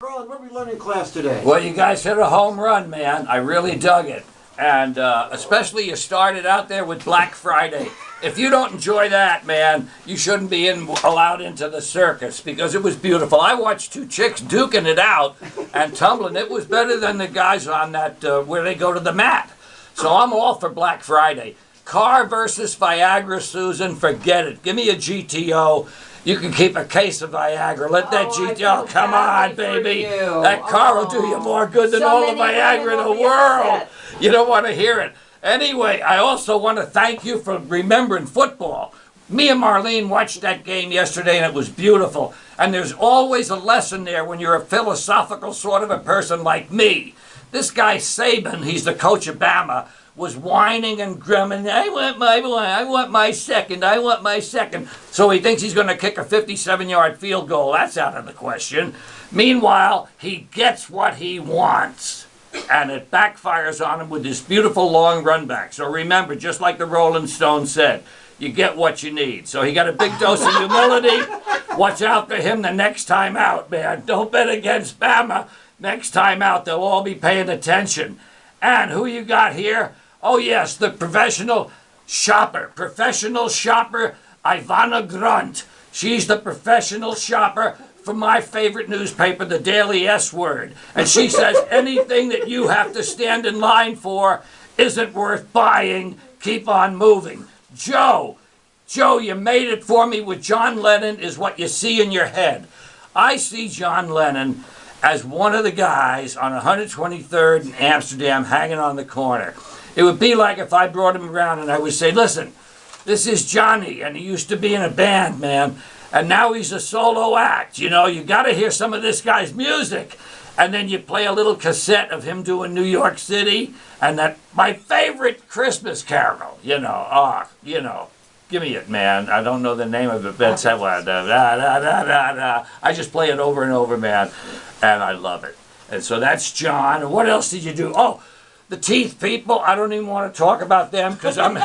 Ron, what did we learn in class today? Well, you guys hit a home run, man. I really dug it. And especially you started out there with Black Friday. If you don't enjoy that, man, you shouldn't be allowed into the circus because it was beautiful. I watched two chicks duking it out and tumbling. It was better than the guys on that where they go to the mat. So I'm all for Black Friday. Car versus Viagra, Susan, forget it. Give me a GTO. You can keep a case of Viagra. Let that GTO, come on, baby. That car will do you more good than all the Viagra in the world. You don't want to hear it. Anyway, I also want to thank you for remembering football. Me and Marlene watched that game yesterday, and it was beautiful. And there's always a lesson there when you're a philosophical sort of a person like me. This guy Saban, he's the coach of Bama, was whining and grumbling, I want my second. So he thinks he's going to kick a 57-yard field goal. That's out of the question. Meanwhile, he gets what he wants. And it backfires on him with this beautiful long run back. So remember, just like the Rolling Stones said, you get what you need. So he got a big dose of humility. Watch out for him the next time out, man. Don't bet against Bama. Next time out, they'll all be paying attention. And who you got here? Oh, yes, the professional shopper, Ivana Grunt. She's the professional shopper for my favorite newspaper, the Daily S Word. And she says anything that you have to stand in line for isn't worth buying. Keep on moving. Joe, you made it for me with John Lennon is what you see in your head. I see John Lennon as one of the guys on 123rd in Amsterdam hanging on the corner. It would be like if I brought him around and I would say, listen, this is Johnny, and he used to be in a band, man, and now he's a solo act. You know, you got to hear some of this guy's music. And then you play a little cassette of him doing New York City, and that my favorite Christmas carol, give me it, man. I don't know the name of it, but I just play it over and over, man, and I love it. And so that's John. And what else did you do? Oh, the teeth people, I don't even want to talk about them because I'm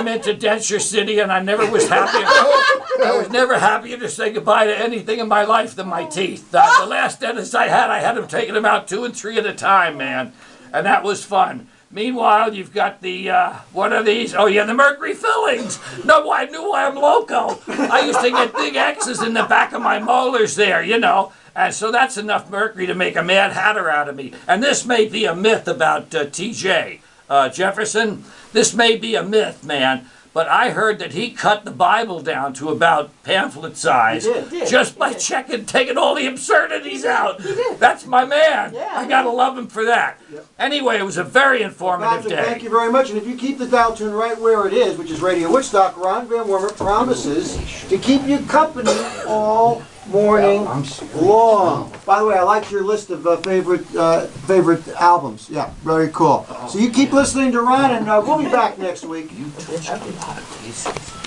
into Denture City and I never was happy. I was never happier to say goodbye to anything in my life than my teeth. The last dentist I had him taking them out 2 and 3 at a time, man. And that was fun. Meanwhile, you've got the, what are these? Oh, yeah, the mercury fillings. No, I knew why I'm loco. I used to get big X's in the back of my molars there, you know. And so that's enough mercury to make a Mad Hatter out of me. And this may be a myth about T.J. Jefferson. This may be a myth, man. But I heard that he cut the Bible down to about pamphlet size just by taking all the absurdities out. That's my man. Yeah, I got to love him for that. Yep. Anyway, it was a very informative day. Thank you very much. And if you keep the dial tune right where it is, which is Radio Woodstock, Ron Van Wormer promises to keep you company all morning long. By the way, I like your list of favorite albums. Yeah, very cool. So you keep listening to Ron, and we'll be back next week. You touched a lot of pieces.